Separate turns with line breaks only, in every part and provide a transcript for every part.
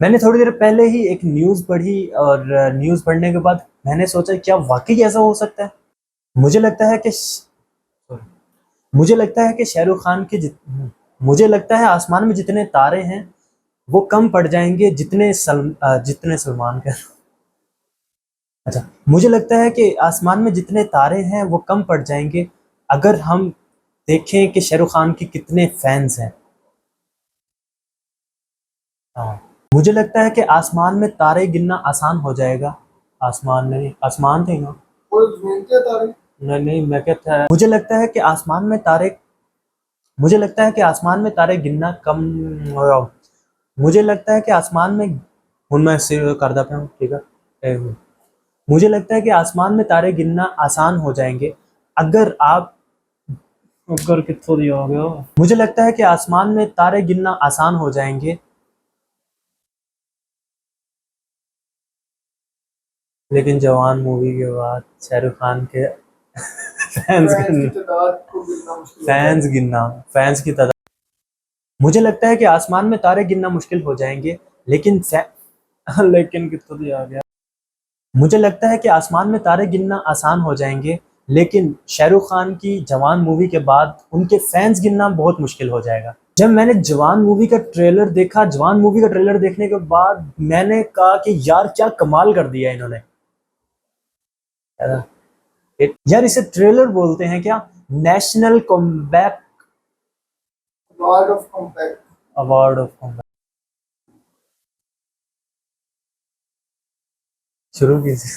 मैंने थोड़ी देर पहले ही एक न्यूज़ पढ़ी और न्यूज़ पढ़ने के बाद मैंने सोचा क्या वाक़ई ऐसा हो सकता है? मुझे लगता है कि मुझे लगता है कि शाहरुख खान के मुझे लगता है आसमान में जितने तारे हैं वो कम पड़ जाएँगे जितने सलमान के अच्छा, मुझे लगता है कि आसमान में जितने तारे हैं वो कम पड़ जाएँगे अगर हम देखें कि शाहरुख खान के कितने फैन्स हैं। हाँ, मुझे लगता है कि आसमान में तारे गिनना आसान हो जाएगा। आसमान नहीं, आसमान थे ना? वो गिनते तारे? नहीं, नहीं, मैं कहता है मुझे लगता है कि आसमान में तारे गिनना कम मुझे लगता है कि आसमान में हुन मैं सिर करदा पिया हूँ, ठीक है? मुझे लगता है कि आसमान में तारे गिनना आसान हो जाएँगे अगर आप अगर कित्थों दी आ गया? मुझे लगता है कि आसमान में तारे गिनना आसान हो जाएँगे लेकिन जवान मूवी के बाद शाहरुख खान के फैंस की तादाद मुझे लगता है कि आसमान में तारे गिनना मुश्किल हो जाएंगे लेकिन लेकिन कितना दिया आ गया मुझे लगता है कि आसमान में तारे गिनना आसान हो जाएंगे लेकिन शाहरुख खान की जवान मूवी के बाद उनके फैंस गिनना बहुत मुश्किल हो जाएगा। जब मैंने जवान मूवी का ट्रेलर देखने के बाद मैंने कहा कि यार क्या कमाल कर दिया इन्होंने। यार इसे ट्रेलर बोलते हैं क्या? National comeback award of comeback शुरू कीजिए।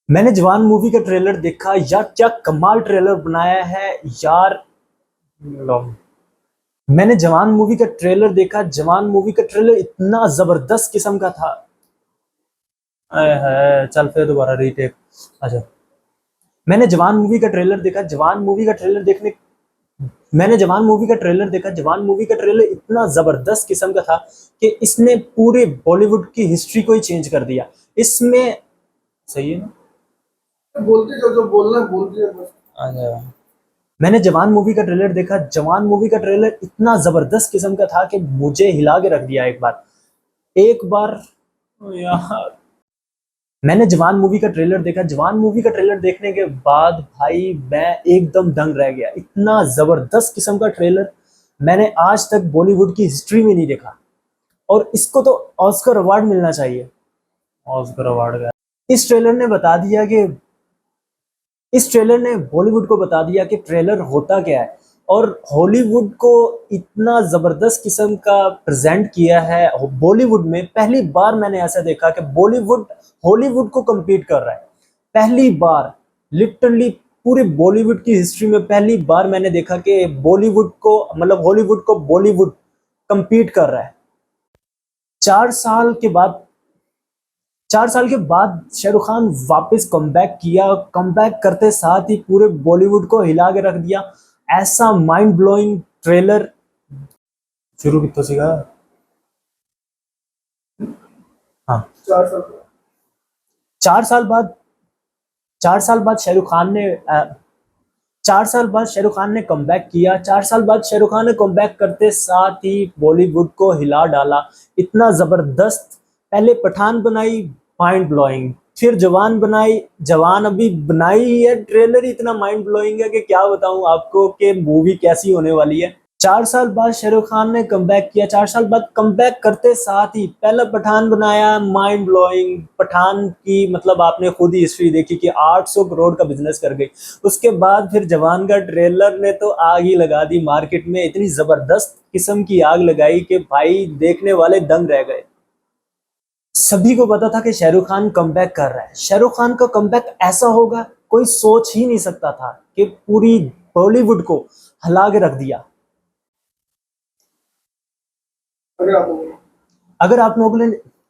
मैंने जवान मूवी का ट्रेलर देखा यार क्या कमाल ट्रेलर बनाया है यार। मैंने जवान मूवी का ट्रेलर देखा, जवान मूवी का ट्रेलर इतना जबरदस्त किस्म का था। है चल फिर दोबारा रीटेक। अच्छा, मैंने जवान मूवी का ट्रेलर देखा, जवान मूवी का ट्रेलर देखने मैंने जवान मूवी का ट्रेलर देखा, जवान मूवी का ट्रेलर इतना जबरदस्त किस्म का था कि इसने पूरे बॉलीवुड की हिस्ट्री को ही चेंज कर दिया। इसमें सही है ना? बोलते जो जो बोलना है बोल दिया बस। अच्छा, मैंने जवान मूवी का ट्रेलर देखा, जवान मूवी का ट्रेलर इतना जबरदस्त किस्म का था कि मुझे हिला के रख दिया एक बार यार। मैंने जवान मूवी का ट्रेलर देखा, जवान मूवी का ट्रेलर देखने के बाद भाई मैं एकदम दंग रह गया। इतना जबरदस्त किस्म का ट्रेलर मैंने आज तक बॉलीवुड की हिस्ट्री में नहीं देखा और इसको तो ऑस्कर अवार्ड मिलना चाहिए। ऑस्कर अवार्ड का इस ट्रेलर ने बता दिया कि इस ट्रेलर ने बॉलीवुड को बता दिया कि ट्रेलर होता क्या है और हॉलीवुड को इतना जबरदस्त किस्म का प्रेजेंट किया है। बॉलीवुड में पहली बार मैंने ऐसा देखा कि बॉलीवुड हॉलीवुड को compete कर रहा है। पहली बार लिटरली पूरे बॉलीवुड की हिस्ट्री में पहली बार मैंने देखा कि बॉलीवुड को मतलब हॉलीवुड को बॉलीवुड compete कर रहा है। 4 साल के बाद 4 साल के बाद शाहरुख खान वापस कमबैक किया। कमबैक करते साथ ही पूरे बॉलीवुड को हिला के रख दिया। ऐसा माइंड ब्लोइंग ट्रेलर शुरू कितना सीगा। हाँ, 4 साल 4 साल बाद शाहरुख खान ने 4 साल बाद शाहरुख खान ने कमबैक किया। 4 साल बाद शाहरुख खान ने कमबैक करते साथ ही बॉलीवुड को हिला डाला। इतना जबरदस्त पहले पठान बनाई माइंड ब्लोइंग, फिर जवान बनाई, जवान अभी बनाई ही है। ट्रेलर ही इतना माइंड ब्लोइंग है कि क्या बताऊं आपको कि मूवी कैसी होने वाली है। 4 साल बाद शाहरुख खान ने कमबैक किया। 4 साल बाद कमबैक करते साथ ही पहला पठान बनाया माइंड ब्लोइंग। पठान की मतलब आपने खुद ही हिस्ट्री देखी कि 800 करोड़ का बिजनेस कर गई। उसके बाद फिर जवान का ट्रेलर ने तो आग ही लगा दी मार्केट में। इतनी जबरदस्त किस्म की आग लगाई कि भाई देखने वाले दंग रह गए। सभी को पता था कि शाहरुख खान कमबैक कर रहा है। शाहरुख खान का कमबैक ऐसा होगा कोई सोच ही नहीं सकता था कि पूरी बॉलीवुड को हिला के रख दिया। अगर आप लोगों ने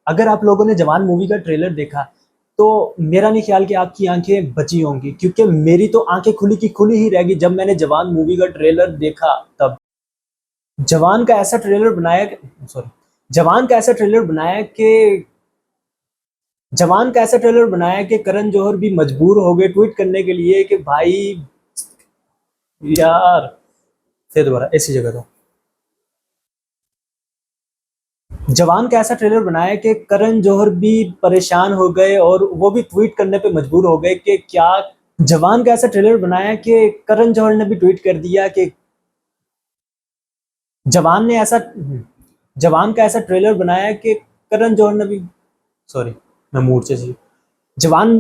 अगर आप लोगों ने जवान मूवी का ट्रेलर देखा तो मेरा नहीं ख्याल कि आपकी आंखें बची होंगी, क्योंकि मेरी तो आंखें खुली की खुली ही रहेगी जब मैंने जवान मूवी का ट्रेलर देखा। तब जवान का ऐसा ट्रेलर बनाया सॉरी जवान का ऐसा ट्रेलर बनाया कि करण जौहर भी मजबूर हो गए ट्वीट करने के लिए कि भाई यार फिर दोबारा ऐसी जगह दो। जवान का ऐसा ट्रेलर बनाया कि करण जौहर भी परेशान हो गए और वो भी ट्वीट करने पे मजबूर हो गए कि क्या। जवान का ऐसा ट्रेलर बनाया कि करण जौहर ने भी ट्वीट कर दिया कि जवान ने ऐसा जवान का ऐसा ट्रेलर बनाया कि करण जौहर ने भी, सॉरी मैं मूड से जी। जवान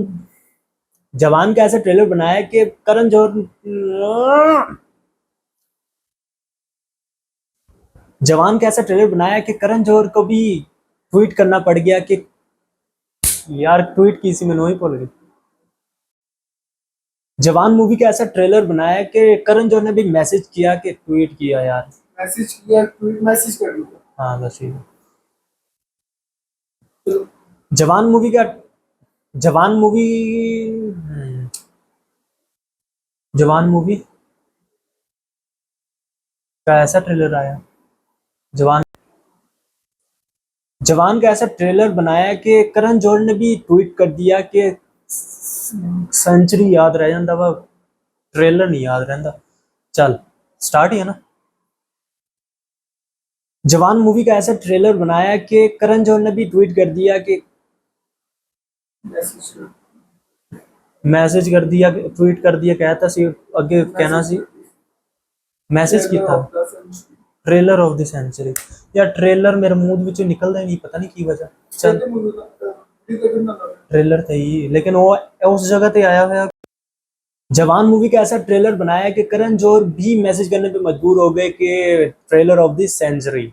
जवान का ऐसा ट्रेलर बनाया कि करण जौहर जवान का ऐसा ट्रेलर बनाया कि करण जौहर को भी ट्वीट करना पड़ गया कि यार ट्वीट की सी मैं नहीं बोल रही। जवान मूवी का ऐसा ट्रेलर बनाया कि करण जौहर ने भी मैसेज किया कि ट्वीट किया यार,
मैसेज किया, ट्वीट मैसेज कर दिया।
हाँ बस ठीक है। जवान मूवी का जवान मूवी जवान मूवी का ऐसा ट्रेलर आया। जवान जवान का ऐसा ट्रेलर बनाया कि करण जौहर ने भी ट्वीट कर दिया कि सेंचुरी याद रह जाता वा, ट्रेलर नहीं याद रहता। चल स्टार्ट ही है ना। जवान मूवी का ऐसा ट्रेलर बनाया कि करण जौहर ने भी ट्वीट कर दिया कि
मैसेज कर
मैसेज कर दिया, ट्वीट कर दिया, कहता सी अगे कहना सी मैसेज किया ट्रेलर ऑफ द सेंचुरी। यार ट्रेलर मेरे मूड विचों निकलदा ही नहीं, पता नहीं की वजह। चल ट्रेलर थे ही, लेकिन वो उस जगह ते आया हुआ। जवान मूवी का ऐसा ट्रेलर बनाया कि करण जौहर भी मैसेज करने पे मजबूर हो गए कि ट्रेलर ऑफ द सेंचुरी।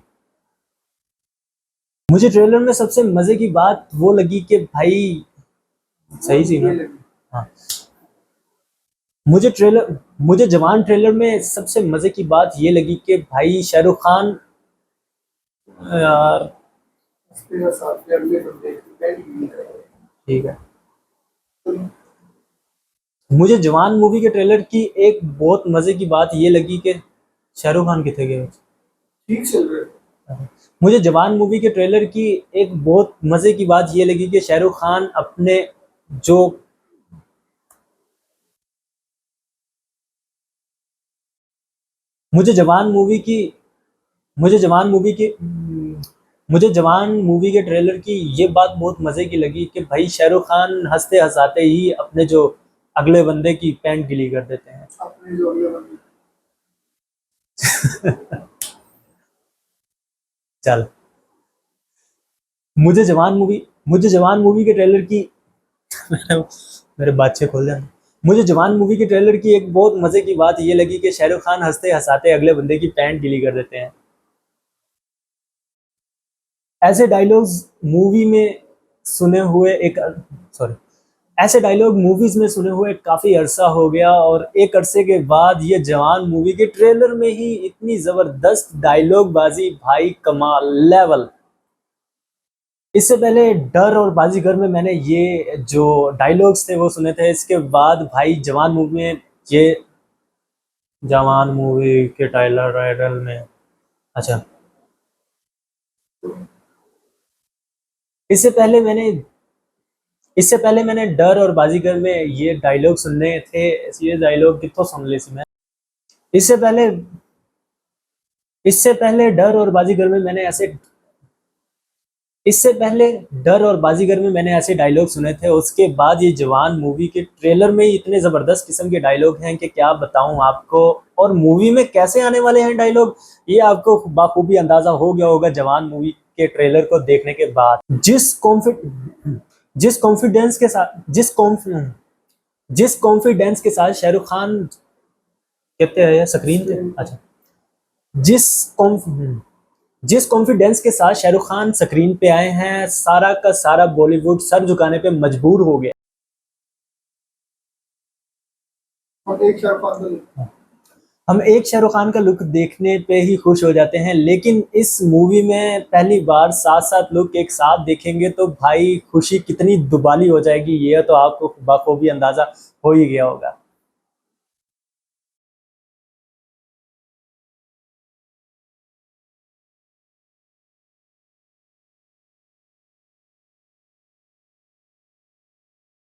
मुझे ट्रेलर में सबसे मजे की बात वो लगी कि भाई सही थी ना। हाँ, मुझे जवान ट्रेलर में सबसे मजे की बात ये लगी कि भाई शाहरुख खान, यार ठीक है। मुझे जवान मूवी के ट्रेलर की एक बहुत मजे की बात ये लगी कि शाहरुख खान कितने गए।
ठीक चल रहा है।
मुझे जवान मूवी के ट्रेलर की एक बहुत मजे की बात ये लगी कि शाहरुख खान अपने जो मुझे जवान मूवी की मुझे जवान मूवी की मुझे जवान मूवी के ट्रेलर की ये बात बहुत मजे की लगी कि भाई शाहरुख खान हंसते हंसाते ही अपने जो अगले बंदे की पैंट गिली कर देते हैं।
अपने जो अगले बंदे
चल मुझे जवान मूवी के ट्रेलर की मेरे बच्चे खोल जाए। मुझे जवान मूवी के ट्रेलर की एक बहुत मजे की बात ये लगी कि शाहरुख खान हंसते हंसाते अगले बंदे की पैंट गिली कर देते हैं। ऐसे डायलॉग्स मूवी में सुने हुए एक सॉरी ऐसे डायलॉग मूवीज में सुने हुए काफी अरसा हो गया और एक अरसे के बाद ये जवान मूवी के ट्रेलर में ही इतनी जबरदस्त डायलॉग बाजी, भाई कमाल लेवल। इससे पहले डर और बाजीगर में मैंने ये जो डायलॉग्स थे वो सुने थे, इसके बाद भाई जवान मूवी में ये जवान मूवी के ट्रेलर में अच्छा इससे पहले मैंने इससे पहले मैंने डर और बाजीगर में ये डायलॉग सुनने थे। ये डायलॉग कितों सुन ली थी मैं। इससे पहले इससे पहले डर और बाजीगर में मैंने ऐसे इससे पहले डर और बाजीगर में मैंने ऐसे डायलॉग सुने थे। उसके बाद ये जवान मूवी के ट्रेलर में ही इतने जबरदस्त किस्म के डायलॉग हैं कि क्या बताऊं आपको। और मूवी में कैसे आने वाले हैं डायलॉग, ये आपको बाखूबी अंदाजा हो गया होगा जवान मूवी के ट्रेलर को देखने के बाद। जिस कॉन्फिडेंस के साथ शाहरुख खान कहते हैं स्क्रीन पे अच्छा जिस कॉन्फ जिस कॉन्फिडेंस के साथ शाहरुख खान स्क्रीन पे आए हैं, सारा का सारा बॉलीवुड सर झुकाने पे मजबूर हो गया। हम एक शाहरुख खान का लुक देखने पे ही खुश हो जाते हैं, लेकिन इस मूवी में पहली बार 7-7 लुक एक साथ देखेंगे तो भाई खुशी कितनी दुबाली हो जाएगी, ये तो आपको बखूबी अंदाजा हो ही गया होगा।